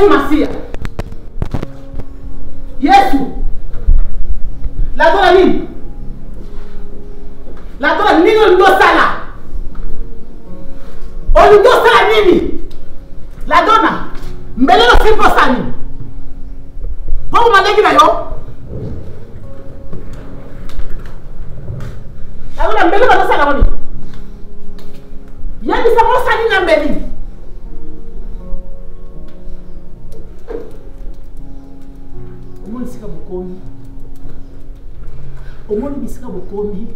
Yesu Masia. Yesu. La dona nini? La dona nini olingo sala? Olingo sala nini? La dona. Mbele no sipo sani. Pomo mandeki na yo. La dona mbele no sala woni. Yani sa mo sani na mbele. Omoni sika bokomi. Omoni bisika bokomi.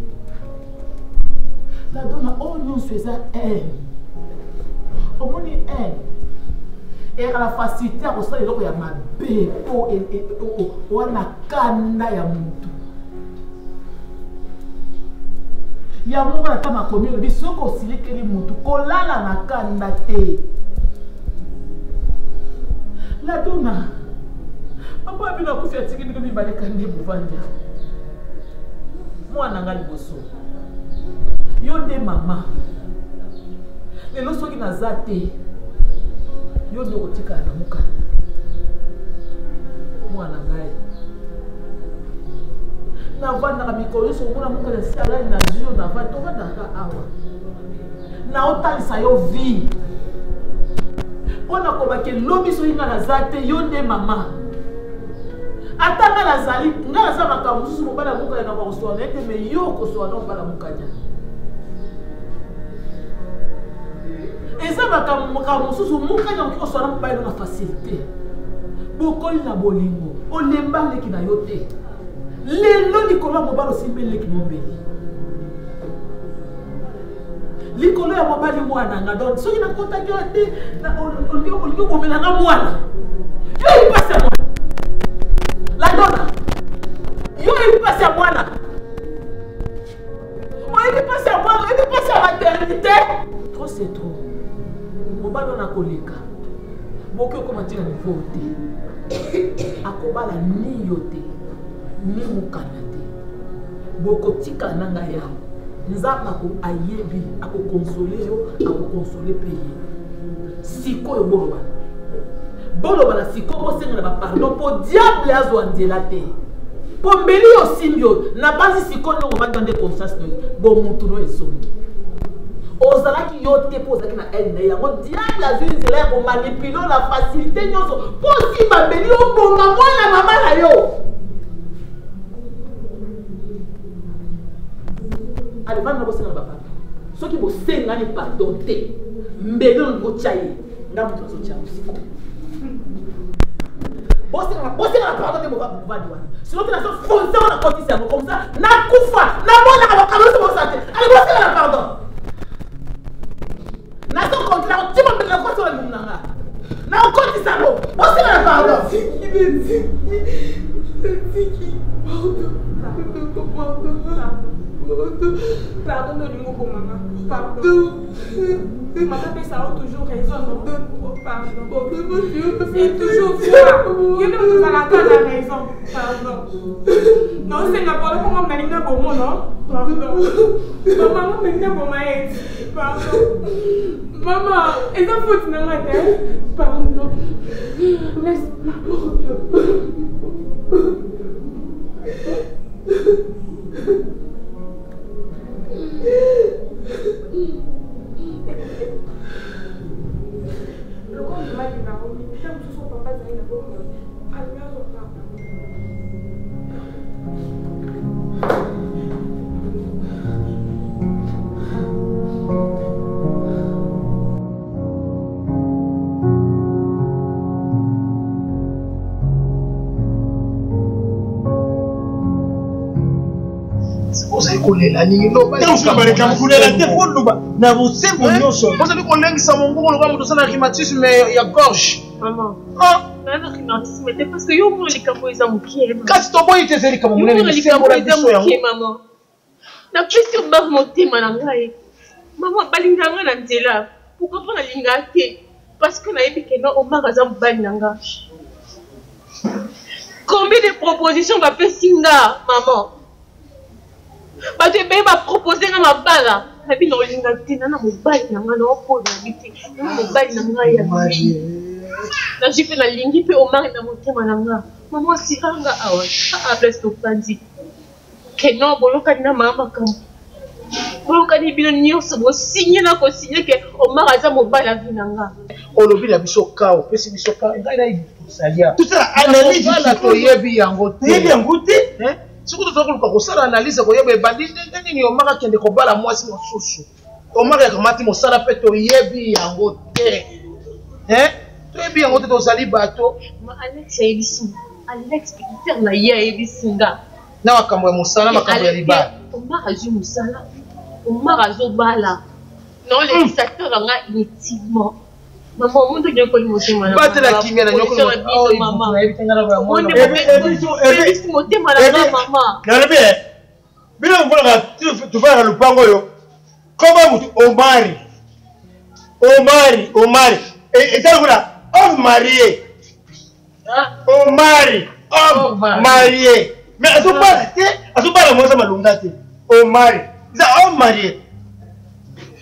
La dona on faisait elle. Omoni elle. Et à la facilité à ça, il y a ma bé, ou na kanda ya mutu. Ya mungu na kama komi, le biso ko sili keli mutu, kolala na kanda te. La dona. Papa bino ko fi atiki ndiko bibale kande buvanja. Mwana nga liboso. Yo nde mama. Lelo soki naza te. Yo nde kotika na muka. Mwana ngai. Na vanda ka mikolo so mona muka na sala na jio na vanda to vanda ka awa. Na otalisa yo vie. Ona ko ba ke lobi so ina naza te yo nde mama. Atanga nazali nga za makambo susu mobala muka na ba so na ete me yo ko so na bala muka nya. Eza makambo susu muka nya ko so na mobala na facilité. Bokoli na bolingo olemba leki na yo te. Lelo likolo mobala simbele leki mombeli. Likolo ya mobali mwana nga donc soki na contacté te na olio bomela na mwana. Yo ipasa mwana. La dona. Yo ipasa mwana. Il passe à moi, il passe à maternité. Trop c'est trop. Mon ballon na koleka. Boko comment dire niveau te. Akobala ni yote. Ni mukanate. Boko tika nanga ya. Nzamba ko ayebi, ako consoler yo, ako consoler payer. Siko yo bolo bana. Bolo bana siko bo senga ba pardon pour diable azo andela te. Pombeli yo simbio na basi siko no ba dans des consciences bon mutu no esomi. Ozala ki yo te poza ki na ende ya mo diable azo nzela ko manipuler la facilité nyoso posi ba beli o bonga mwana mama na yo. Allez, va nous voir papa. Ceux qui vont s'engager pardon te, mbelo ngo chaye, ndamu tuzo chaye usiko. Bosse na pardon te mo va diwa. Sinon tu na so foncer on a continué comme ça, na kufa, na bona ka bakalo so santé. Allez, bosse na pardon. Na so contrat, tu m'appelles la fois sur le munanga. Na on continue ça lo. Bosse na pardon. Pardon de l'humour pour maman. Pardon. Maman fait ça toujours raison, non? Pardon. C'est toujours froid. Il y a même tout à la carte la raison. Pardon. Non, c'est n'importe comment on a pour moi, non? Pardon. Maman m'a pour ma aide. Pardon. Maman, est-ce que faut que ma tête? Pardon. Laisse-moi. Le corps de Marie va revenir. Putain, tout son papa, ça va revenir. Allez, on va. Vous avez collé la ligne. Non, pas ça. Vous avez collé la téléphone. Vous avez collé ça. Mon gros, on a rhumatisme, mais il y a gorge. Maman. Ah. Rhumatisme, mais parce que yo, les camots, ils ont moqué. Quand tu t'as été zéli comme on les camots, ils ont moqué, maman. La question m'a monté, maman. Maman, balinganga na nzela. Pourquoi pas la lingate? Parce que na yebi que non, au magasin balinganga. Combien de propositions va faire Singa, maman? Parce que ben va proposer na mabala. Na bi no lingate na mobali na nga na opolo na biti. Na mobali na nga ya. Na jipe na lingi pe Omar na motema nanga. Maman siranga awa. A place to pandi. Que non boloka na mama kam. Boloka ni bino nyonso bo signer na ko signer que Omar aza mobala vinanga. Olobi la biso kao, pesi biso kao. Ngai na ibu salia. Tout ça analyse la to yebi yango te. Yebi yango te. Hein? Siko to ko ko sala analyse ko yebi bandi ndeni ni Omar kende ko bala mwasi mosusu. Omar ya kamati mosala pe to yebi yango te. Hein? To yebi yango te to sali bato. Ma Alex ya ebisinga. Alex Peter na ya ebisinga. Na makambo ya mosala makambo ya libala. Omar azu mosala. Omar azu bala. Non les acteurs nga inutilement. Maman on doit dire que motema na. Bate la kimia na nyoko. Oh maman. Na ebitenga na ba mwana. Ebi motema na maman. Na lebi bila mbona tufanya lupango yo. Koma mtu Omari. Et ça voilà, homme marié. Omari, homme marié. Mais à ce pas moi ça malunga te. Omari, ça homme marié.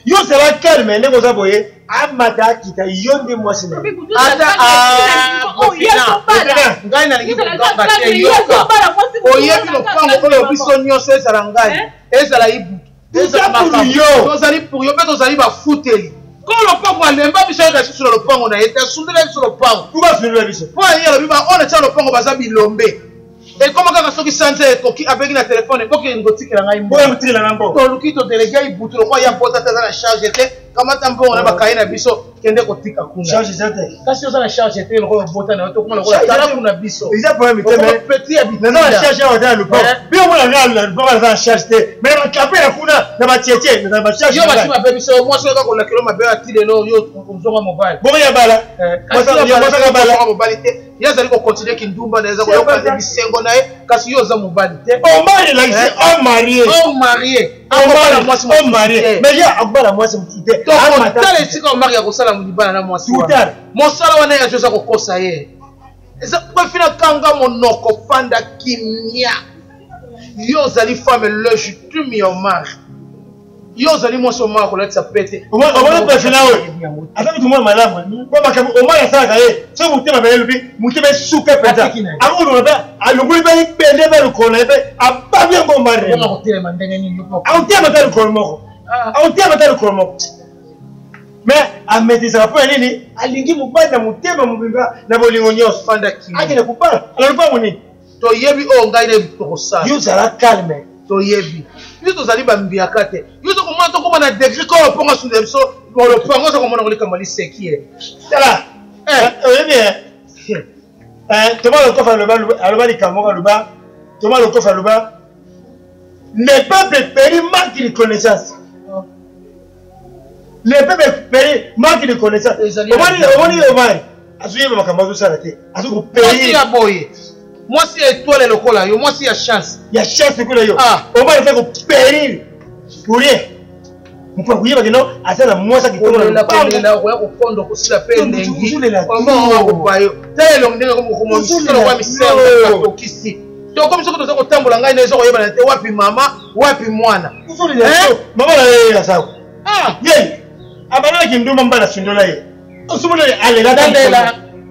Yo ça va calmer ne koza boye. Amata kita yonde moi c'est. Ngai na lingi kokamba te yoka. Oyebi no pango oyo biso nyonso ezala ngai. Ezala ibu. Ezala makambo. Tozali pour yo pe tozali ba futeli. Quand le pango alemba biso ya sur le pango na eta sundela sur le pango. Pourquoi sundela biso? Po yela biba on tient le pango baza bilombe. Et comment kaka soki sanze koki avec na téléphone ko ke ngotikela ngai mbo. Ko ngotikela ngambo. To luki to délégué ibutu lo kwa ya pota taza na charge te. Kamata mbongo na bakaina biso kende kotika kuna. Charge zate. Kasi oza na charge te lo bota na to kuma lo tala kuna biso. Ils a problème te petit habitude. Na na charge ya wadana lupo. Bio mwana ngala lupo na charge te. Mais na kape na kuna na batiete na ba charge. Yo bati ma baby so moi so ka ko la kilo ma be atile lo yo zonga mobile. Bon ya bala. Moi ça ka bala mobile te. Yazali ko continuer kindumba na ezako yo ka bisengo na e kasi yo za mobile te. On mari là ici on marié. On marié. On marié. Mais ya akbala moi c'est mutite. Tala esika omari ya kosala mulibana na mwasi wana mosala wana ya joza kokosa ye eza kwefina kanga monoko fanda kimia yo ozali femme légitime ya omari yo ozali mwasi omari kolatisa pete omoni kwefina oyo ata bitu mwana malamu po makambo omari asalaka ye so motema bele lobi motema esuka peta akolona mpe alongoli mpe ipende mpe lokolo na ye mpe ababi yango omari aotema mpe lokolo moko aotema mpe lokolo moko. Mais à mettre ça pour aller alingi mobali na mutema mubimba na bolingo nyos fanda ki akina kupala alors pas moni to yebi o ngai na bitosa yo zala calme to yebi yo to zali bambiaka te yo to komona to komona degré ko ponga sous le so le ponga to komona kolika mali sekie tala bien toma le coffre le bas alors bali kamoka le bas toma le coffre le bas ne pas préparer manque de connaissance. Le peuple paye manque de connaissance. On dit Omar, assuyer ma camarade ça raté. Assuyer payer. Moi si étoile le cola, moi si y a chance. Il y a chance que là yo. Ah, Omar fait que payer pour rien. On peut dire que non, à ça la moi ça qui tombe là. Là ouais au fond donc aussi la peine dengue. Comment on va yo. Tel on dit comme ça le wa misère au kisi. Donc comme ça que tu tambola ngai na zo yeba na te wapi mama, wapi mwana. Mama la ça. Ah, yeah. Abana kinduma mbala sindola ye osumule alela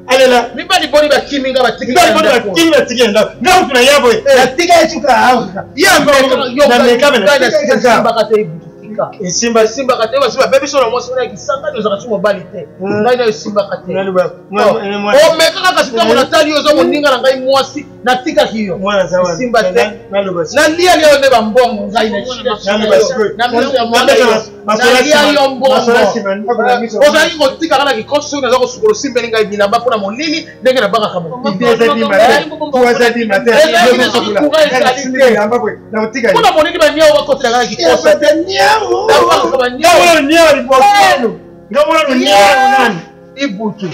alela mibali boni ba kiminga ba tikika boni ba kiminga tikenda na utuna yabo ya tika echuka hauka ya na mekame na simba kate ibutika simba kate ba simba baby solo mosi na kisanga ndo zaka chimo bali te ngai na simba kate o meka ka sita mona tali yo zo moninga na ngai mwasi na tika hiyo simba te na lia leo ne ba mbongo ngai na shida na lia yo mbongo ozali kotika kana kikoso na zako sukolo simba ninga bilamba pona molili ndenge na baka kamo kuna molili ba nyao wako tira kana kikoso ibutu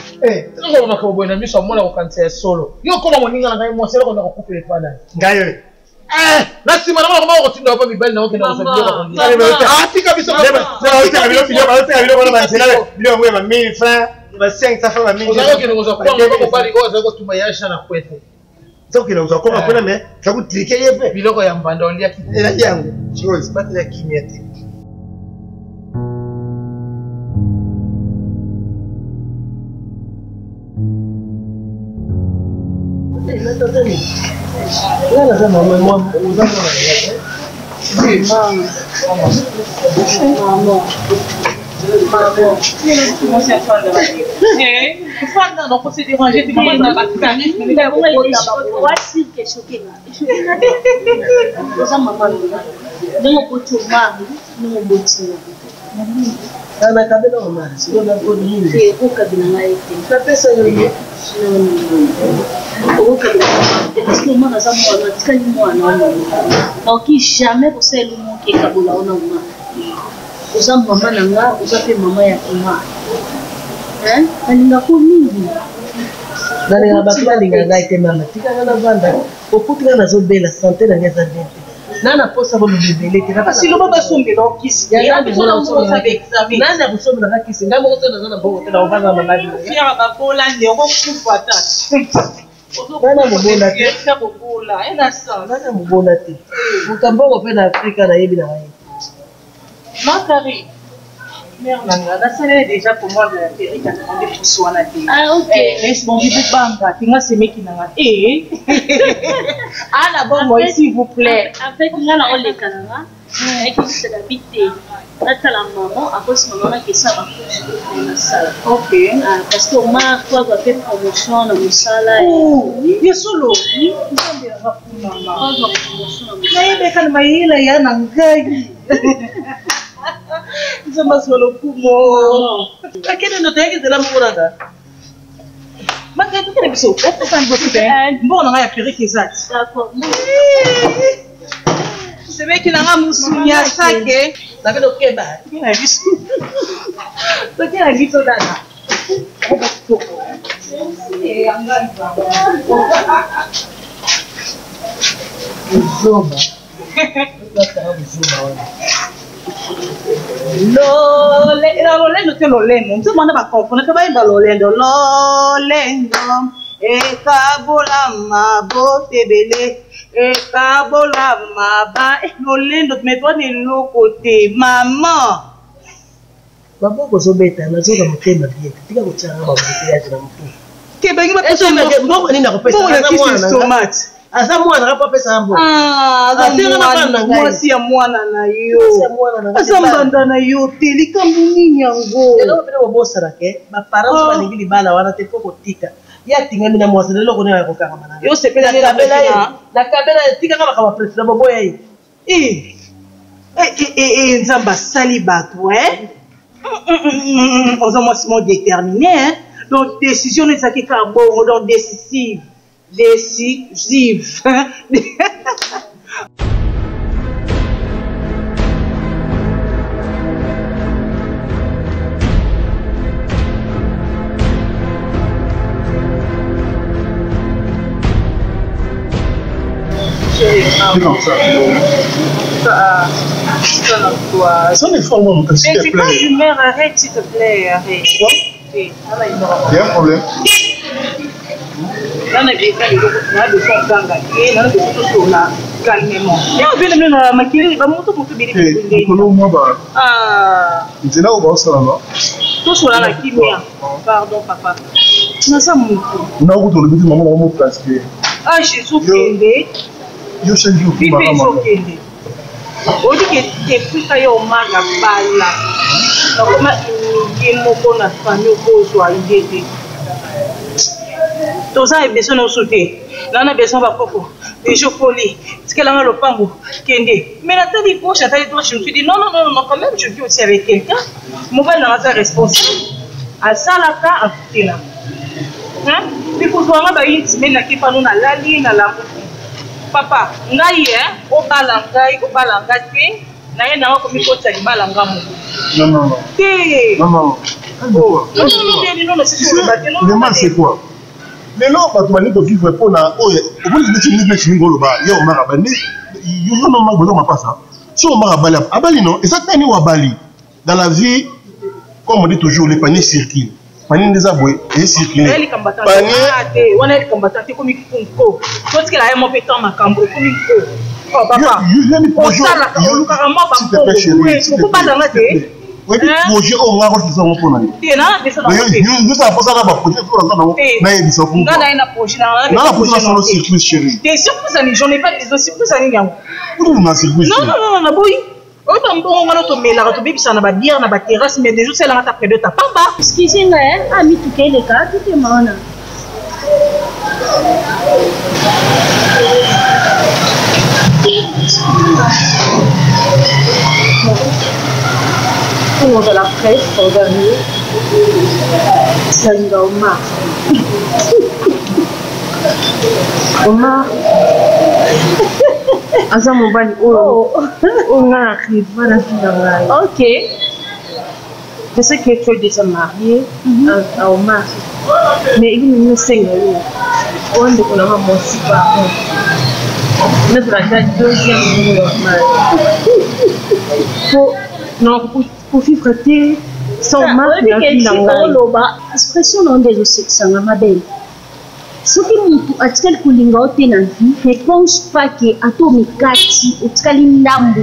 ngo makabo na miso mona ko kanse solo yo koma moninga na ngai mwaselo ko na ko kupele pana ngayo na sima na koma ko tinda pa mibali na ko kenda ko sabia tika biso ko tika bilo ko na sela bilo ngwe ma 1000 francs ba 500 francs ba 1000 ko kenda ko bari ko za ko tumayasha na kwete so kila uza koma kwenda me za kutrike yepe biloko ya mbanda olia kitela yangu chiko isipate ya kimia te. jamais você é lumo que cabula ou não usa mama nanga usa pe mama ya kuma alinga ko mingi nani ngabakila linga ngaite mama tika ngana vanda okutika nazo bela santé na ngeza dente nana posa ko lubele tika parce que lo ba sombe do kisi ya ba so na so sa examen nana ko sombe na kisi ngamo ko na zona bongo tena ovanga mama fiera ba bola ne ko kufa ta nana mobona te fiera ko bola ena sa nana mobona te mukambongo pe na Afrika na yebi na hayi Macari, merde, là, déjà pour moi de la péri qui a demandé pour soi la télé. Ah, ok. Est-ce bon, je banga, tu m'as semé qui n'a pas. Eh, ah, là-bas, moi, s'il vous plaît. En fait, là, on les canara, et qui se l'habiter. Là, t'as la maman, après ce moment-là, qui s'en va dans la salle. Ok. Parce que moi, toi, on va faire promotion dans la salle. Oh, il est solo. Il est maman. Il est là, Nzamba solo kumo. Akene ndo tayari zela mkuranga. Maka tukene biso. Est-ce que vous pouvez? Bon, on a appris que ça. D'accord. C'est vrai qu'il a un moussunia saké. Na vile ukeba. Il a vu. Donc il a vu tout dada. Et anga Zomba. Lolendo te lolendo nti mwana bakonfona te bayimba lolendo ekabolama botebele ekabolama ba lolendo mais toi ne loko te mama Maboko zobeta nazoka motema bien tika kochanga maboko ya na mtu ke bangi bapeso mboko nini nakopesa tomate asa mwana akapapesa ambo mwasi ya mwana na yo asa mbanda na yo te likambo nini yango eloko pene kobosana ke baparents balingi libala wana te po kotika ya tingami na mwasi lelo kone ya kokanga mana yo sepela na kabela tika kama kama president boboya yi nzambe asali bato oza mwasi mo déterminé donc décision ezalaki kaka bongo donc décisive. Ça n'est pas mon cas, s'il te plaît. Arrête, s'il te plaît, arrête. Il y a un problème. Nana beka le na de son ganga et nana de son là calmement. Ya vile mimi na makiri ba moto bili bili. Kolo moi ba. Ah. Nzela o ba sala na. To so la kimia. Pardon papa. Na sa moto. Na ko to le biti maman mo placer. Ah Jésus kende. Yo change ku ba mama. Kende. O di ke te fika yo maga bala. Na koma ni moko na famille ko zo aidete. Toza besoin de sauter. Là on a besoin de papa. Des jours polis. Ce qu'elle a le pango. Kende. Mais la tête gauche, la tête droite, je me suis dit non, quand même, je vis aussi avec quelqu'un. Mon père n'a pas responsable. À ça, là, à côté là. Hein? Il faut voir ma baïne, mais n'a qui pas nous na la ligne, na la papa, ngai, au balangai, na ye na comme il faut t'aller balanga mo. Non. Non. Non, c'est quoi? Mais non, pas tout de vivre pour la. Oh, au bout de yo mara bandi, yo non ma gozo ma passa. Si on mara bali, abali non, et ça tani wa bali. Dans la vie, comme on dit toujours, les paniers circulent. Panier des aboués et circulent. Panier. On est combattant comme il faut. Toi qui la mon pétant ma cambo comme il faut. Oh papa. Je viens de poser. S'il te plaît chérie. Oui, projet au moins c'est ça mon problème. Et là, c'est ça. Nous ça pas ça là projet pour ça non. Na yebi ça pour. Nga na ina projet na. Na la projet sur le circuit chérie. Des surprises j'en ai pas des surprises ani yango. Pour na circuit. Non, na boy. O ba mbongo ngana to mela to bibisa na ba bière na ba terrasse mais des jours c'est là ta près de ta pamba. Excusez-moi, ami tout est le cas, tout est mona. Pour de la presse, pour dernier, ça y va Omar. Omar. Asa mobile on arrive à la finale. Ok. Je sais que tu es déjà marié à Omar. Mais il me sait que on est vraiment mon super. Notre deuxième normal. Pour vivre sans marque la vie dans expression non des sections ma belle. Ce qui m'a attiré pour l'ingoté dans vie, ne pense pas que atomikati utkali ndambu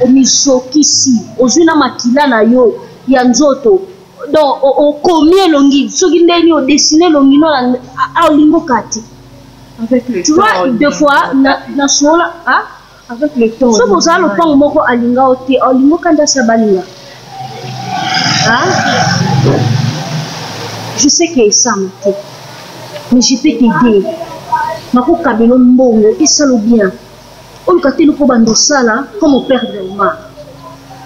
omisokisi ozuna makila na yo ya nzoto donc o combien longi soki ndeni o dessiner longi no a lingo kati avec le tu vois deux fois na sola ah avec le temps so boza le temps moko alinga ote alingo kanda sabalinga ah je sais que ça me mais je peux t'aider. Mako kabelo mbongo et ça le bien. On le kate le kobando sala comme au père de Omar.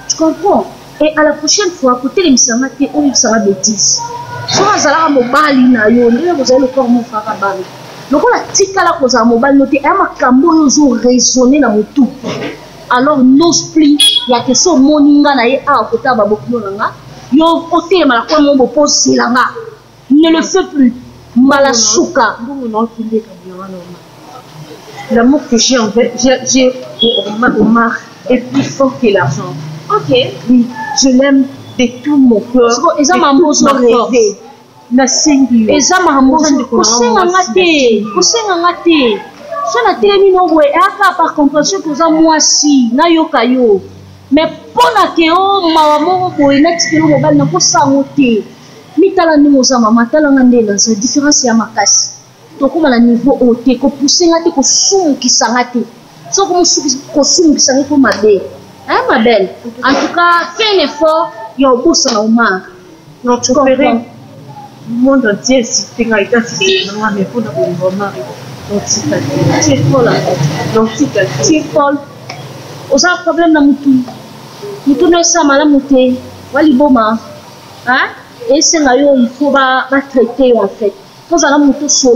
Tu comprends? Et à la prochaine fois, côté les misamaté, on lui sera bêtise. Soit zala mobali na yo, vous allez le corps mon frère bari. Donc on a tika la cause à mobile noté, et ma kambo nous raisonné dans mon tout. Alors nos split, il y a que son moninga na ye a côté babokino nanga. Yo côté ma la quoi mon pose c'est là. Ne le fais plus. Malasuka. L'amour que j'ai envers Omar est plus fort que l'argent. Ok. Oui, je l'aime de tout mon cœur. Et ça m'a rêvé. La singulière. Et ça m'a par compréhension pour ça moi si na yo kayo. Mais pour la que maman pour une expérience mobile n'a pas ça monter. Mitala ni moza mama tala ngandela sa différence ya makasi to kuma na niveau ote ko pousser ngate ko sumu kisangate so ko sumu kisangate ko mabe hein ma belle en tout cas fais un effort ya obosa na Omar non tu comprends le monde entier si tu as été si non mais pour na Omar donc tu es folle donc tu es folle osa problème na mutu no sa mala muté wali boma hein. Et c'est là où il faut traiter en fait. Pour ça, on peut se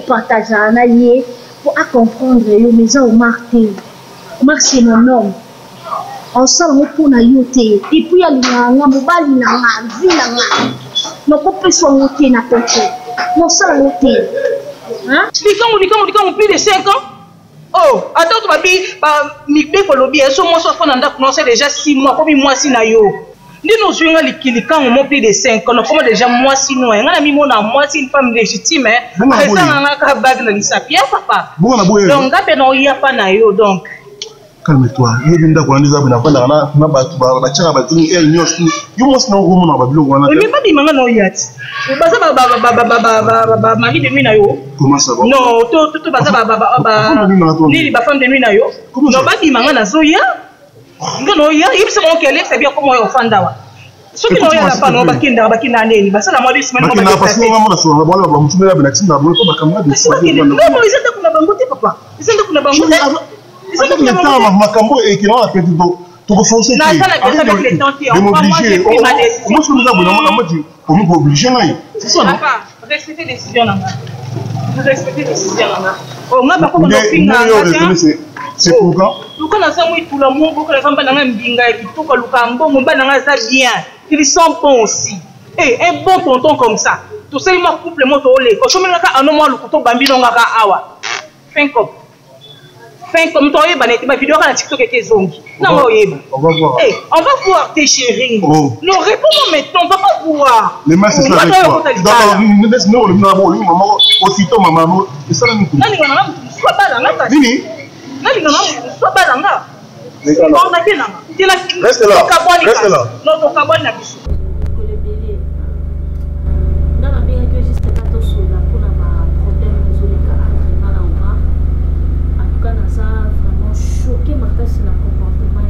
partager un allié pour comprendre les gens au marqué. Omar c'est mon homme. On sait qu'on a yoté. Et puis il y a les mobile, il y a vie, donc on peut se monter na tête. On sait monter. Hein? Dis-moi, plus de 5 ans. Oh, attends, tu vas dire, Mikbe pour lobby, et sur moi, soit on a déjà 6 mois, combien de mois si na yo? Nous jouons les kilika on plus de 5 ans, comment déjà moi si nous, on a mis mon moi si une femme légitime, ça on a qu'à bague dans les sapiens, papa. Donc, après, non, il n'y a pas na yo, donc. Calme-toi, il y a des gens qui ont dit comment ça va? Non, tout non, il y a c'est bien comment on fait d'awa. Ce qui n'ont pas non bakinda bakina neni basa la modi semaine on va passer on va sur la boîte on va mutumela benati na bolo ba kamera de ça. Non, ils étaient kuna bangote papa. Ils étaient kuna bangote. Ils étaient kuna bangote. Makambo et qui ont fait tout forcer. Na ça la avec les temps qui ont obligé. Moi je nous avons on m'a dit on nous obligé là. C'est ça non? Papa, respecter décision là. Vous respectez décision là. Oh, moi pas comme on finga. C'est pourquoi Luka na sa mwi tout le monde beaucoup les femmes na mbinga et tout que Luka mbongo na ça bien ils sont bons aussi et un bon tonton comme ça tout ça il m'a couple moto ole ko chomi naka anomo lukuto bambino ngaka awa fin comme toi et banete ma vidéo na TikTok et zongi na mo yeba on va voir tes chéris non réponds maintenant on va pas voir les masses c'est ça d'accord nous laisse-nous le maman aussitôt maman et ça nous nani ngana soit bala ngaka nini nani ngana soit bala ngaka Reste là. Reste là. Non, ton cabane n'a plus. choqué makasi na comportement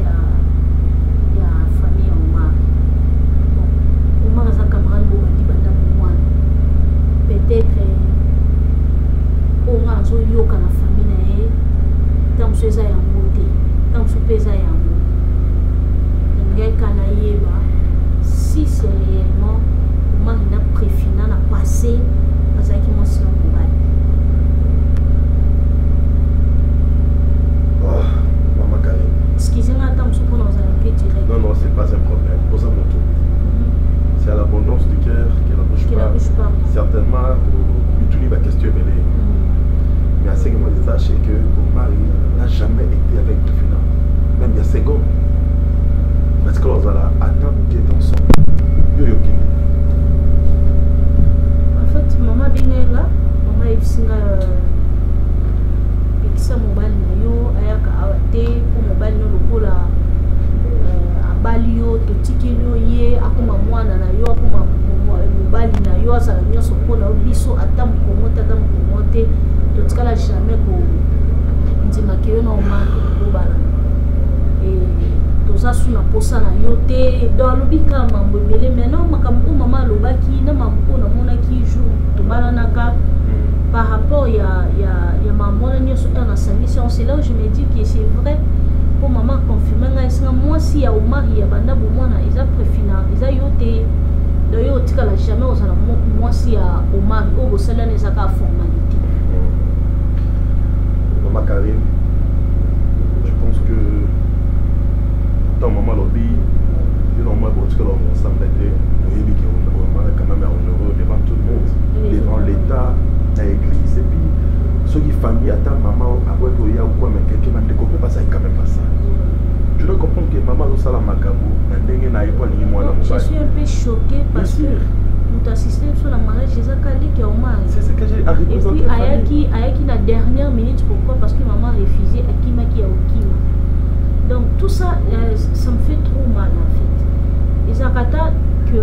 ya famille ya Omar. Omar aza camarade bobandi banda mwana. Peut-être onga azoyoka na famille na ye ntango so eza yango te ntango so mpe eza yango ngai kana yeba si c'est réellement Omar ina préfina na passé azalaki mwasi na mobali. Excusez-moi, attends, je peux nous un peu direct. Non, non, c'est pas un problème. Pose à mon tour. C'est à l'abondance du cœur que la bouche parle. Certainement, Bituni va questionner. Mais à ce moment, sachez que Omar n'a jamais été avec Tufina. Même il y a 5 ans. Parce que l'on a atteint qui est ensemble. En fait, maman Binga, maman Evisinga. Kisa mobali na yo ayaka awate po mobali no lokola abali yo totikeli yo ye akoma mwana na yo akoma mobali na yo asala nyonso mpona yo biso ata mokomote totikala jamais ko ndimaka yo na Omar kobala toza su na posa na yo te do alobi ka mambo ebele maintenant makambo oyo mama alobaki na mambo oyo namonaki jour tobalanaka par rapport à maman, c'est là où je me dis que c'est vrai pour maman confirmer. Moi, si il y a Omar, il y a Banda Boumana, ils ont préféré, ils ont yoté. D'ailleurs, tu n'as jamais osé moi si il y a Omar, au salaire n'est pas formalité. Maman Karim, je pense que dans maman lobby, il y a un moment où tu as ensemble été, nous avons quand même heureux devant tout le monde, devant l'État. À l'église et puis ceux qui famille attendent maman à voir qu'il y a ou quoi mais quelqu'un m'a découpé parce que quand même pas ça. Je dois comprendre que maman au salon Macabo n'a pas n'a pas ni moi. Je suis un peu choqué parce que nous assistons sur la mariage des Akali qui ont mal. C'est ce que j'ai arrivé. Et puis Ayaki la dernière minute pourquoi parce que maman refusait Akima qui a Okima. Donc tout ça ça me fait trop mal en fait. Et ça que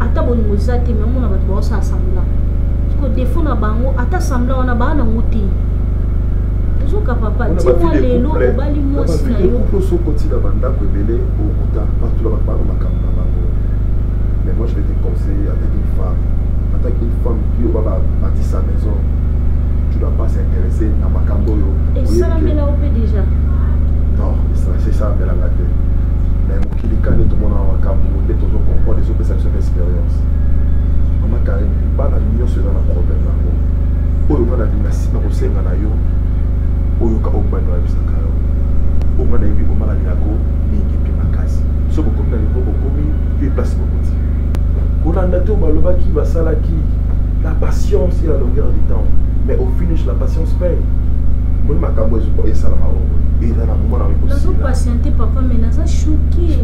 ata bon mozate mais on a pas de ça semblant. Défaut na bango ata semblant na bana muti zoka papa dis-moi lelo obali mwasi na yo couple so koti na banda ko belé au kuta partout là ba makambo na bango. Mais moi je vais te conseiller avec une femme qui va bâtir sa maison tu dois pas s'intéresser na makambo yo et ça la mela opé déjà non c'est ça mais la gâté mais mokili kane to mona makambo de to zo comprendre des opé cette expérience. Maman Karim, pas la nuit sur un problème là. Oyo pas la dynastie na kosenga na yo. Oyo ka obana na bisaka yo. Oma na yebi oma la liako mingi pi makasi. So beaucoup na niveau beaucoup puis place beaucoup. Kolanda to baloba ki basala ki la patience et la longueur du temps. Mais au finish la patience paye. Mon makambo et ça la maro. Et dans la moment là possible. Non patienter papa mais naza choqué.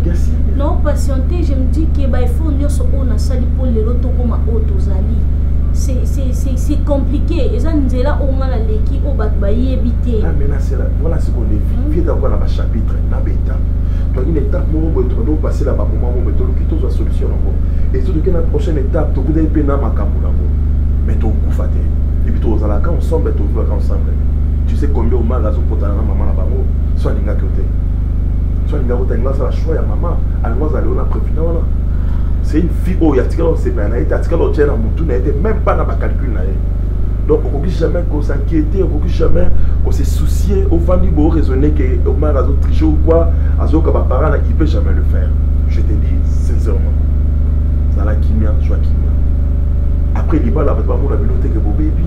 Non patienter je me dis que bah il faut nyonso on a sali pour les loto comme autozali. C'est compliqué. Et ça nous là on a la leki au bat baye éviter. Ah mais là c'est là voilà ce qu'on est vite encore dans le chapitre na beta. Donc une étape où on doit passer là bas moment où on doit quitter la solution encore. Et surtout que la prochaine étape tu voudrais peine makambo là. Mais ton coup faté. Et puis tu aux alaka ensemble tu vas ensemble. Tu sais combien au mal raison pour ta maman là-bas, soit l'inga côté. Soit l'inga côté, la choix ya maman, à nous aller on a préféré là. C'est une fille où il y a tiré c'est bien, il y a tiré au tien à mon n'était même pas dans ma calcul là. Donc on ne peut jamais qu'on s'inquiéter, on ne peut jamais qu'on se soucier, au fond du beau raisonner que au mal raison tricher ou quoi, azo que ma parent il peut jamais le faire. Je te dis sincèrement. Ça la kimia, joie kimia. Après il va là avec mon habileté que beau baby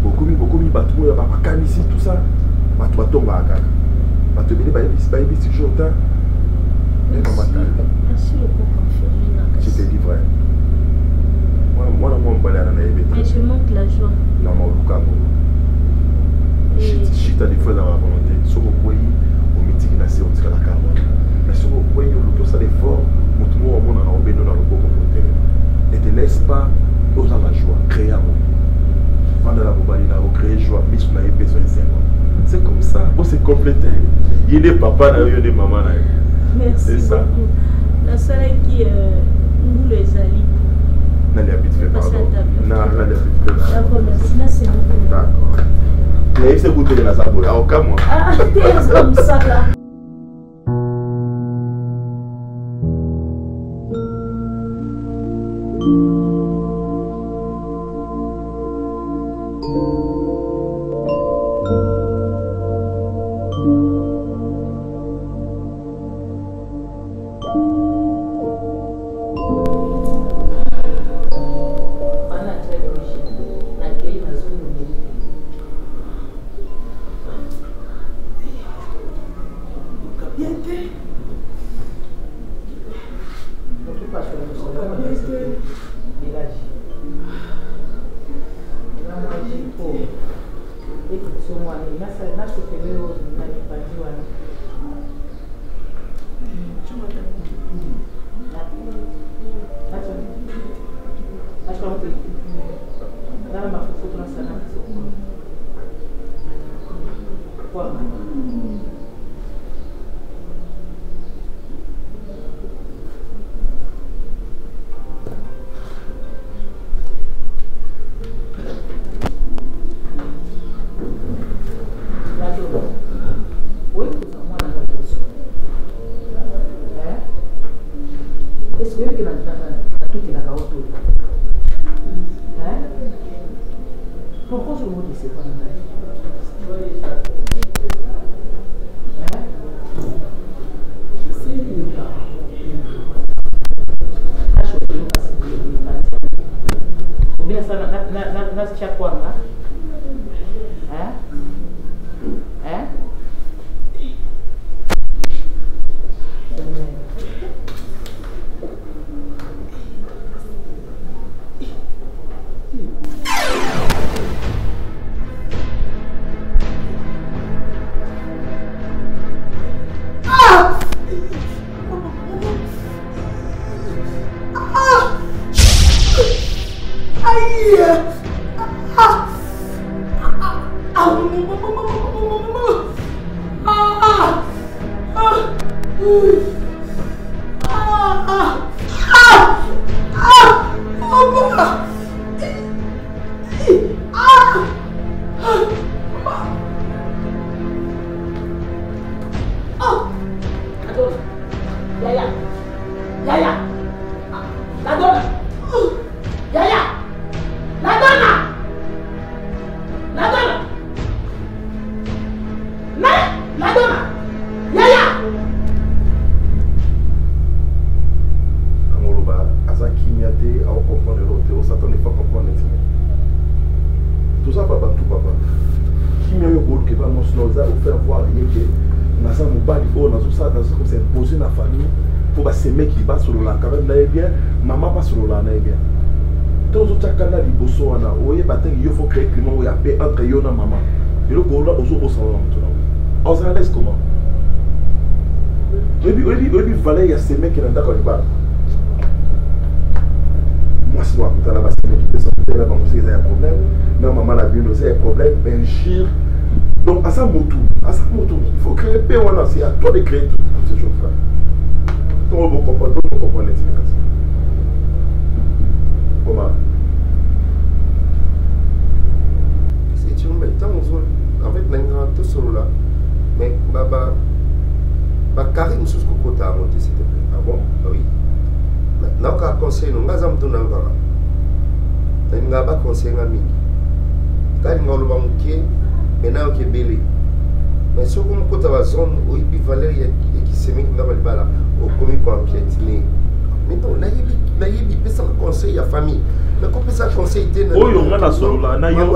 beaucoup bateau ya ba ici tout ça bateau tomba kaka bateau bini ba si jour temps merci pour confirmer je te dis vrai moi on va aller à la mais je manque la joie non non lukambo chita des fois dans la volonté sur au pays au mythique na c'est on tika la carbo mais sur au pays le tout ça l'effort mutu mo mona na obeno na loboko côté ne te laisse pas aux la joie créer amour pendant la bobali na créer joie mais on a besoin de ça. C'est comme ça, bon c'est complété. Il est papa na yo de maman na. Merci beaucoup. La salle qui nous les alliés. N'allez habite fait pardon. Non, n'allez habite fait. D'accord, merci. Là c'est un peu. D'accord. Mais c'est goûter la sabole. Ah, au cas moi. Ah, c'est comme ça là. Maman pas sur la bien. Tous les chakana di bosso ana, oye batin il faut créer climat où il y a paix entre yo na maman. Et le gola au zo bosso na maintenant. On s'en laisse comment? Et puis valait il y a ces mecs qui n'ont d'accord pas. Moi c'est moi putain là-bas c'est qui te sortent là-bas aussi il y a un problème. Mais maman la bien aussi il y a un problème, ben gire. Donc à ça moto, il faut créer paix voilà, c'est à toi de créer toutes ces choses là. Tout le monde comprend l'explication. Comment? C'est une belle temps, en fait, maintenant, tout ce là. Mais, Karim, sous ce que tu as monté, s'il te plaît. Ah bon? Oui. Maintenant, quand conseil, nous avons tout dans le cas. Nous avons pas conseil à midi. Quand nous avons le maintenant, il est belé. Mais ce que nous avons la zone où il y a Valérie qui s'est mis dans le bal, au commis pour piétiner. Mais bon, on a eu ça conseil à la famille. Mais comment ça conseil était oh, on a la solo là, na yo. Non.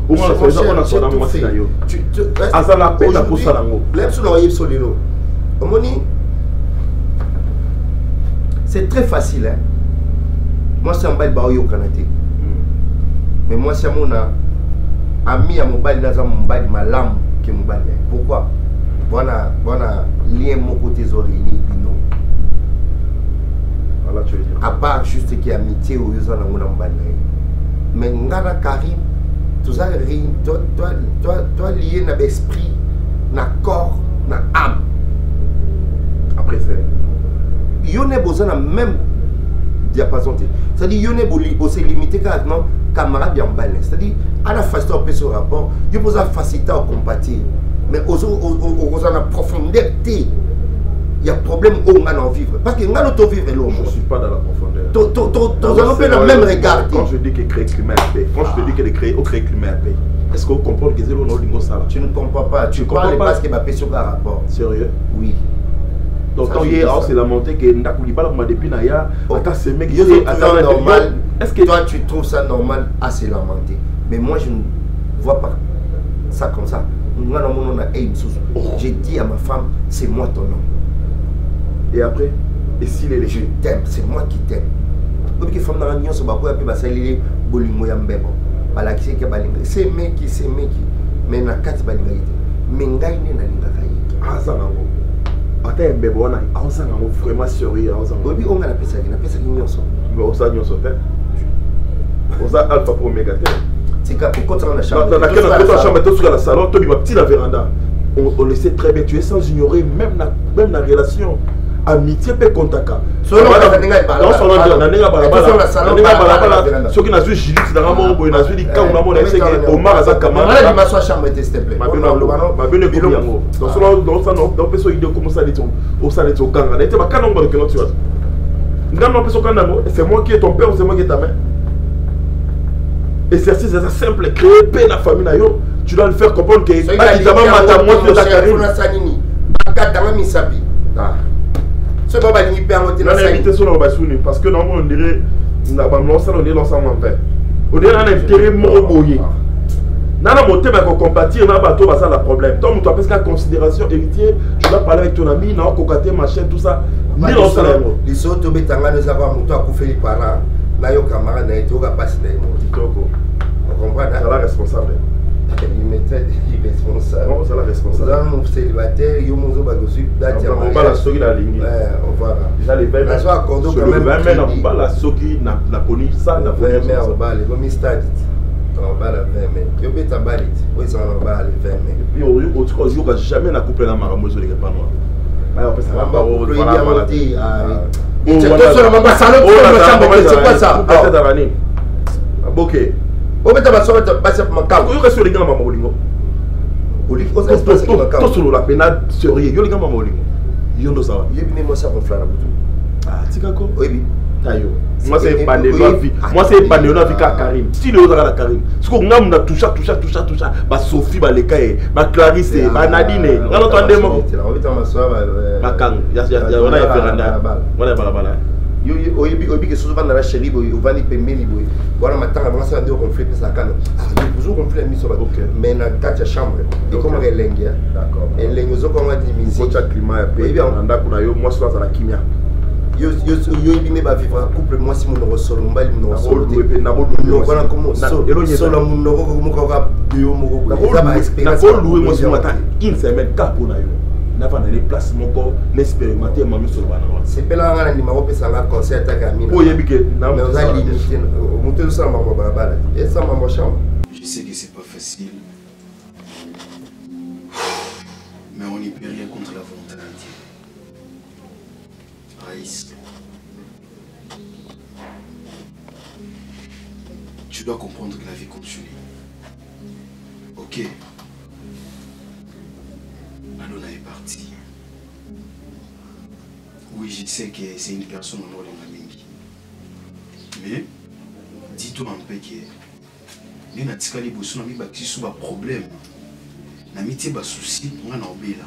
On a la solo moi c'est na yo. Asa la paix na pour ça là ngo. L'aime sur l'oreille solino. Omoni. C'est très facile hein. Moi c'est un bail ba yo kanaté. Mais moi c'est mon ami à mon bail na za mon bail malam que mon bail. Pourquoi? Voilà lien mon côté oreilles bino. À part juste qu'il y a amitié ou ils ont un Mais Ngana Karim, tout ça, toi lié dans l'esprit, dans le corps, dans l'âme. Après c'est. Il y a besoin de même diapason. C'est-à-dire, il y a besoin de limiter carrément camarade en balance. C'est-à-dire, à la facilité on peut ce rapport, il y a besoin de facilité à compatir. Mais aux en profondeur, il y a problème où on va en vivre. Parce que on va vivre l'homme. Je ne suis pas dans la profondeur. On peut le même regard. Quand je dis que créer climat à paix, quand je te dis que créer climat à paix, est-ce que vous comprenez que c'est le nom de ça? Tu ne comprends pas. Tu parles parce qu'il m'a fait sur un rapport. Sérieux? Oui. Donc quand hier, c'est lamenté que Ndakoulibala m'a depuis Naya, est-ce que toi tu trouves ça normal à se lamenter? Mais moi je ne vois pas ça comme ça. J'ai dit à ma femme, c'est moi ton homme. Et après, et s'il est je t'aime, c'est moi qui t'aime. C'est mec qui. Mais na kati balinga mais ngai ne na linga kai. Ah ça nango. Ata mbebe wana awusanga ngo vraiment sérieux awusanga. Obi onga na pesa ki nyonso. Mais osa nyonso te. Osa alpha pro omega te. Tika pour quand on a chambre. Dans la chambre tout sur la salon, toi tu vas petit la véranda. On le sait très bien, tu es sans ignorer même la relation. Amitié peut contacter. Solo na ninga balabala. Non solo na ninga balabala. Ceux qui n'a joué Gilles dans la mort, ils n'a joué ka on a mon essai que Omar Azakama. Voilà ma soeur chambre s'il te plaît. Ma belle bilo yango. Donc solo dans ça non, donc personne idée comment ça dit au ça dit au kanga. N'était pas kanongo que non tu vois. Ngano personne kanongo, c'est moi qui est ton père, c'est moi qui est ta mère. Exercice c'est simple, créer paix dans la famille na yo. Tu dois le faire comprendre que Adidama mata moi tu es ta carrière. Bakata misabi. Ce baba ni père monter dans la invité sur le bassouni parce que normalement on dirait na ba non ça on est l'ensemble en paix. On est un intérêt moroboyé. Nana monter ba compatir na bateau ba ça la problème. Toi tu as presque considération héritier, tu dois parler avec ton ami, na kokater machin tout ça. Ni dans ça les autres betanga nous avoir moto a koufeli parents. Na yo camarade na eto ga passer na mo Titoko. On comprend ça la responsable. Il mettait irresponsable. Non, c'est la responsable. Dans célibataire, il y a mon zobagosu. On va la soki la ligne. On va là. Déjà les 20 la soie accordo quand même. 20 mètres, on va la soki la police ça la police. 20 mètres, on va les comme stade. On va la 20 mètres. Il y a ta balle. Oui, ça on va les 20 mètres. Et puis au jour jamais na couple na maramozo les pas noir. Bah on peut ça va au voilà. C'est tout sur la salon. C'est quoi ça? Peut-être dans l'année. OK. On va passer pour ma carte. On va sur les gars maman bolingo. Bolingo ça se passe sur ma carte. Tout sur la pénale sérieux. Yo les gars maman bolingo. Yo ndo ça va. Yo bien moi ça pour faire la boutou. Ah, tikako. Oui. Tayo. Moi c'est Pandelo vie. Moi c'est Pandelo vie ka Karim. Si le la Karim. Ce qu'on ngam na toucha. Ba Sophie ba Lekae, ba Clarisse, ba Nadine. Ngalo to ndemo. On va ma soeur ba Kang. Ya on a Ferranda. Voilà balabala. Yo oyebi que souvent dans la chérie boy on va ni pemeli boy voilà maintenant avant ça deux conflits ça calme toujours conflit mis sur la mais na quatre chambres et comment elle lengue d'accord et lengue zo comment dit musique faut climat et puis on anda kuna yo moi soit la kimia yo ibime ba vivre couple moi si mon ressort mbali mon ressort na voilà comment solo mon noro comme quoi yo mo ça va expérience na louer moi si matin une semaine capo na yo n'a pas de place mon corps n'expérimenter mamie sur le banana c'est pas là on a numéro pour ça concert à Camille oh yebike na on a limité monter ça maman baba et ça maman chambre je sais que c'est pas facile mais on n'y peut rien contre la volonté de Dieu. Raïs, tu dois comprendre que la vie continue. Ok, Alona est partie. Oui, je sais que c'est une personne en ordre de Mingi. Mais, dis-toi un peu que il y a des problèmes. Na miti ba souci, on a obéla.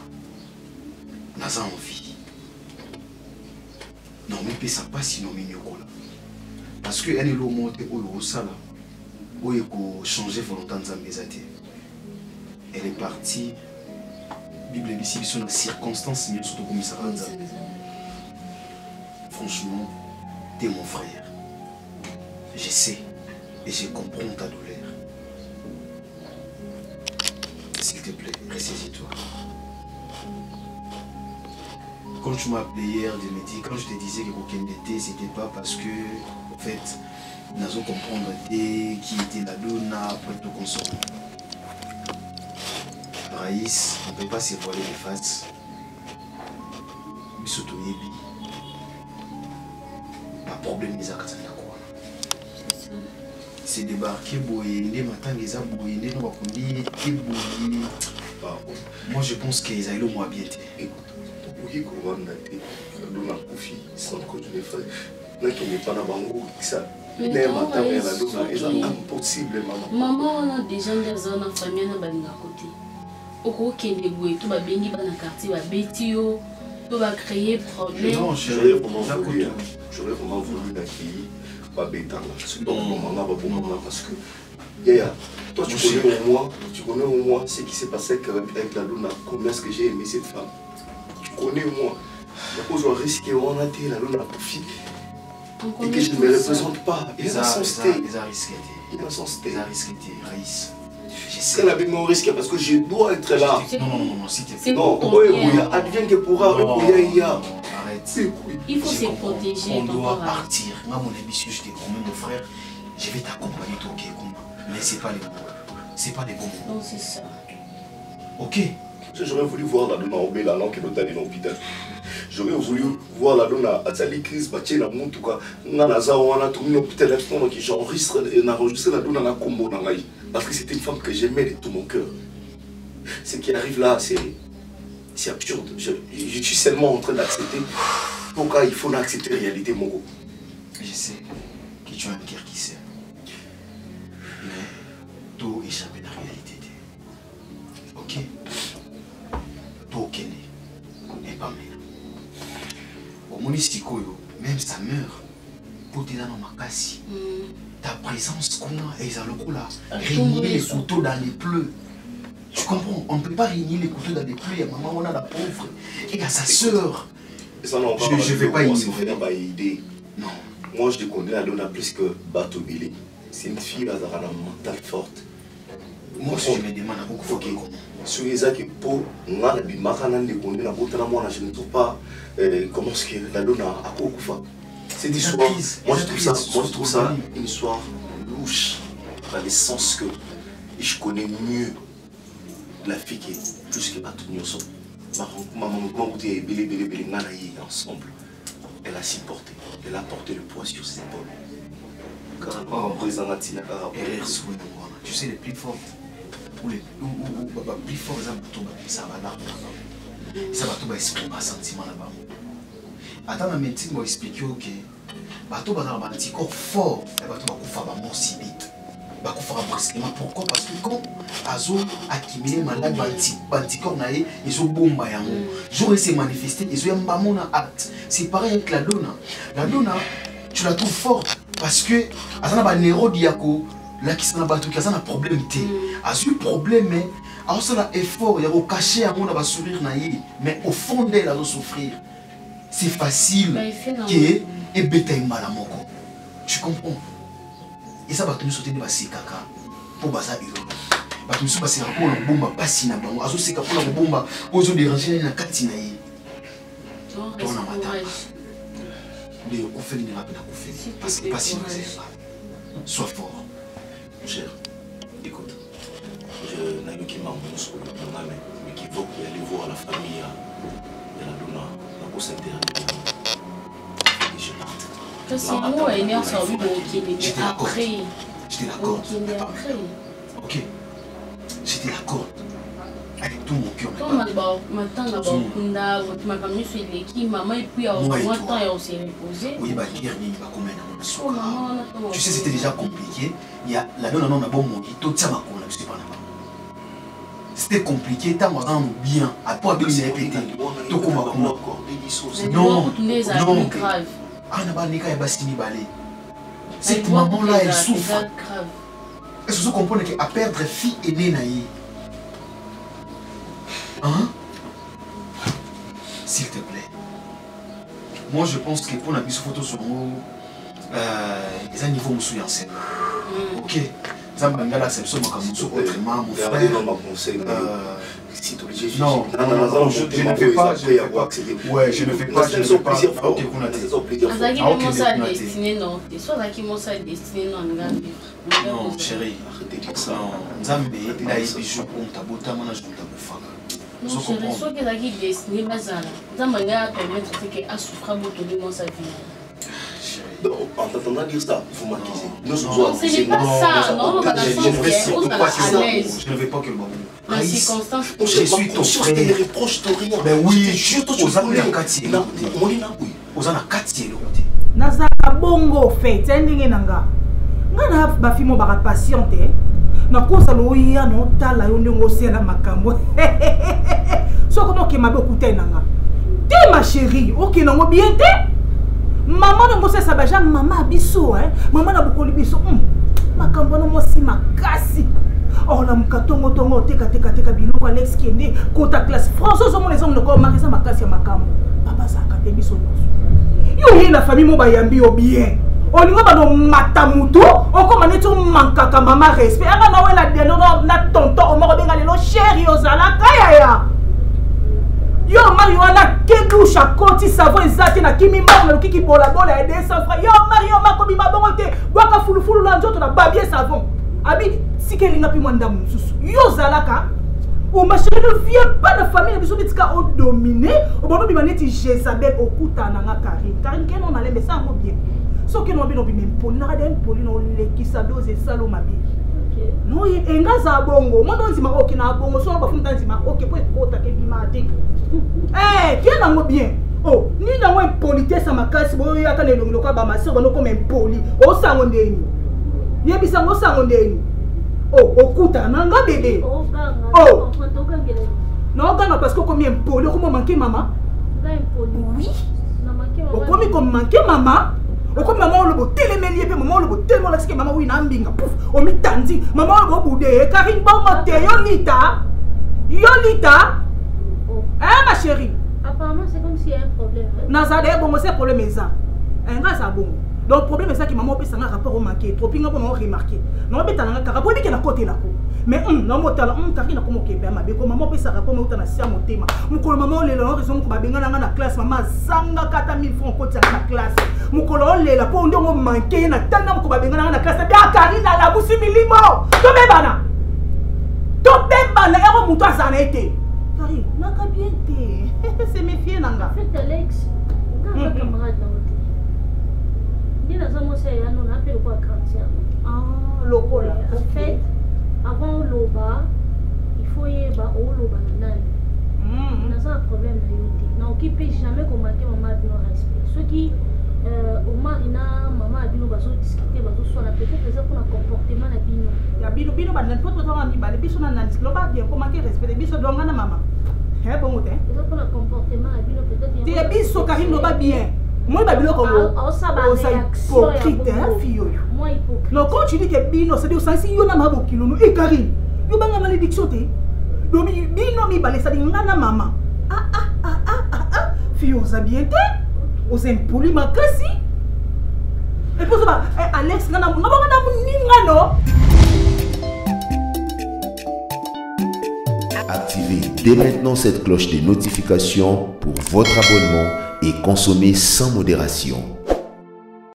Naza envie. Non, mais ça passe sinon minyokola. Parce que elle est l'homme qui est sala. Où il faut changer volontairement Zambézate. Elle est partie. Bible ici sur une circonstance mieux surtout comme ça. Franchement, t'es mon frère. Je sais et je comprends ta douleur. S'il te plaît, ressaisis-toi. Quand tu m'as appelé hier de me dire, quand je te disais que Kokendete, c'était pas parce que, en fait, nazo comprendre qui était la donna après tout consort. Raïs, on ne peut pas se voiler les faces. Bisotoyebi. Pas problème les actes de quoi. C'est débarqué boyende matin les a boyende non va conduire et boyende. Moi je pense qu'ils aillent le moins bien. Écoute, oui comment on a été dans la confie sans que je les fasse. Là qui n'est pas dans bango ça. Mais matin mais la donna est impossible maman. Maman on a déjà des zones en famille na balinga côté. Oko kende boye tout ba bengi ba na quartier ba betio tout va créer problème. Non, j'aurais vraiment voulu l'accueillir pas bêta là. C'est donc maman va pour maman parce que Yaya, toi tu connais au moins ce qui s'est passé avec la Luna, combien est-ce que j'ai aimé cette femme. Tu connais au moins. La cause on risque on a été la Luna profite et que je ne me représente pas. Il a son style. Il a risqué. Il a son style. Il a risqué, Raïs. C'est avec mon risque parce que je dois être là. Non, s'il te plaît. Non, oui, advienne que pourra, il y a. Arrête. Il faut se protéger. On doit partir. Moi, mon ambition, je t'ai promis, mon frère, je vais t'accompagner, toi, ok, mais c'est pas les bons. C'est pas les bons moments. Non, c'est ça. Ok. J'aurais voulu voir la donna au Béla, qui est allé dans l'hôpital. J'aurais voulu voir la donna à Tali Chris, Batié, la Montouka, Nanaza, on a tourné l'hôpital, qui j'enregistre la donna à Combo Nangaï. Parce que c'était une femme que j'aimais de tout mon cœur. Ce qui arrive là, c'est absurde. Je suis seulement en train d'accepter. Pourquoi il faut accepter la réalité, mon gars? Je sais que tu as un cœur qui sait. Mais tout échappe à la réalité. Ok? Tout ok. Et pas mal. Au Monisikoyo, même sa meurt. Pour te donner ma casse. Ta présence, comment est le coup là? Régner les couteaux dans les pleurs. Tu comprends? On ne peut pas régner les couteaux dans les pleurs. Il y a maman, on a la pauvre. Et il y a sa soeur. Je ne vais pas ignorer. Non. Moi, je te connais à Luna plus que Batobili. C'est une fille qui a la mentale forte. Moi aussi, je me demande à beaucoup de choses. Sur les actes pour moi, je ne trouve pas comment est-ce que la Luna a beaucoup. C'est des soirs. Moi je trouve ça une histoire louche dans le sens que je connais mieux la fille qui est plus que Batunyoso. Maman est belé ensemble. Elle a supporté, elle a porté le poids sur ses épaules. Tu sais les plus fortes pour les plus forts ça va là. Ça va tout exprimer un sentiment là-bas. Attends, la médecine va expliquer que bateau va avoir un anticorps fort et bateau va faire un mort si vite. Va faire brusquement. Pourquoi? Parce que quand Azo accumulé malade anticorps naé, ils ont bomba yango. J'aurais se manifester, ils ont un acte. C'est pareil avec la donna. La donna, tu la trouves forte parce que Azana ba néro diako là qui s'en a battu, qui a un problème té. Azu problème mais alors ça a effort, il y a au caché à mon va sourire naé, mais au fond d'elle elle va souffrir. C'est facile que et bêta mal à mon corps. Tu comprends? Et ça va te nous sauter de passer caca pour baza iro. Va te nous passer pour la bombe pas si na bango. Azo c'est pour la bombe aux autres déranger na katina yi. On a matin. Les on fait une rapide à couper parce que pas si nous sois fort. Cher, écoute. Je n'ai qui m'a montré mais qui veut aller voir la famille de la donna. C'est moi et mère sur lui qui après. J'étais d'accord. Ok. J'étais d'accord. Avec tout mon cœur. Maintenant, tu m'as mis sur l'équipe, maman, et puis on s'est reposé. Oui, bah, tu sais, c'était déjà compliqué. Il y a la donne à bon moment. Tout ça m'a connu. C'était compliqué, tant qu'on a bien. Après, il y a pété. Tout comme non, non. Ah, n'a pas de cas, cette maman-là, elle souffre. Est-ce que vous comprenez qu'à perdre fille et née, hein? S'il te plaît. Moi, je pense que pour la mise photo sur moi, les animaux me souillent en scène. Ok? Zamba ngala sepso makamuso autrement mon frère. Non, je ne fais pas. Ouais, je ne fais pas. Ok, qu'on a dit. Azaki mon sa destiné non. Soit Azaki mon sa destiné non ngabi. Non, chérie, arrêtez de dire ça. Nzambe ila ibiju pour tabota mana je tabufaka. Non, chérie, soit que Azaki destiné bazala. Nzambe nga permettre que a souffrir beaucoup de mon sa vie. En t'entendant dire ça, il faut m'accuser. Ce n'est pas ça, non, je ne veux pas que le moment. La circonstance. Je suis ton frère. Je ne reproche rien. Mais oui, aux amis à Kati. Aux amis à Kati. Naza bongo fait, ending nanga. Ngana ba fimo ba patiente. Na kosa lo ya no tala yo ndingo sela makambo. So kono ke mabe okuta nanga. Te ma chérie, OK nango bien te. Maman na ngose sa baja mama biso maman na bokoli biso makambo na mosi makasi oh la mukatongo tongo teka biloko Alex kende kota classe française mo les hommes ne ko marisa makasi ya makambo papa sa kate biso yo na famille mo bayambi o bien olingo ba no matamuto okoma neto mankaka mama respect anga na wela deno na tonton o mo benga lelo chéri ozala kaya yo Mariana kedu chakoti savon ezati na kimi mama kiki bola ya 200 francs yo Mario makobi mabongo te bwaka fulufulu na nzoto na babie savon abi sikelinga pi mwanda mususu yo zalaka o ma chérie ne vient pas de famille biso bitika o dominer o bono bi maneti Jezabel okuta na nga Karine ke non ale mesa ngo bien so ke no bino bi mempoli na den poli no lekisa dose salo mabi no engaza bongo mondo nzima okina bongo so ba funta nzima OK po ekota ke bima dik qui est dans bien? Oh, ni dans une politesse à ma casse, bon, il y a quand même le cas, ma soeur, on comme impoli. Oh, ça on est. Il y a bien ça, on est. Oh, au coup, nanga bébé. Oh, non, parce que comme impoli, comment manquer maman? Oui. Oh, comme manquer maman? Oh, comme maman, le beau télémélier, maman, le beau tellement là, que maman, oui, n'ambinga, pouf, oh, mi tandi, maman, le beau boudé, Karine, bon, Yolita. Hein, ma chérie? Apparemment, c'est comme s'il y a un problème. Nazadé, bon, c'est un problème, mais ça. Un gars, ça bon. Donc, le problème, c'est ça qui m'a montré un rapport au manqué. Trop pinga pour me remarquer. Non, mais t'as un rapport, mais qu'il a côté là. Mais, non, moi, t'as un carré, n'a pas mon kébé, ma béco, maman, ça rapport, mais t'as un siam au thème. Mon colo, maman, les gens, raison, qu'on va bien dans la classe, maman, zanga 4000 francs, côté dans la classe. Mon colo, les la peau, on manqué, n'a tant qu'on va bien dans la classe. Bien, Karine, la boussi, milimo. Tomé, bana. Tomé, bana, et on monte à ça, été. Karine, n'a qu'à bien te. C'est méfier, nanga. En fait, Alex, on a un camarade dans votre vie. Il y a un homme qui a appelé quoi 40 ans. Ah, loco là. En fait, avant l'oba, il faut y avoir l'oba nanane. On a un problème de yoté. Donc, qui peut jamais combattre maman de non respect. Ceux qui au marina, maman a bino bazo discuter, bazo soit la peut-être que ça pour un comportement na bino. Ya bino ba n'importe quoi ami ba biso na nansi lo ba bien comment que respecter biso donga na maman. Hein bon moté. Ça pour un comportement na bino peut-être. Ti biso Karine lo ba bien. Moi ba bilo comme ça ba réaction hypocrite fille. Moi hypocrite. Non quand tu dis que bino c'est dire ça si yo na mabo kilono et Karine. Yo ba nga malédiction te. Do bino mi ba le ça di nga na maman. Fille aux bien te. Aux impoli makasi. Et pour ça, Alex, Activez dès maintenant cette cloche de notification pour votre abonnement et consommez sans modération.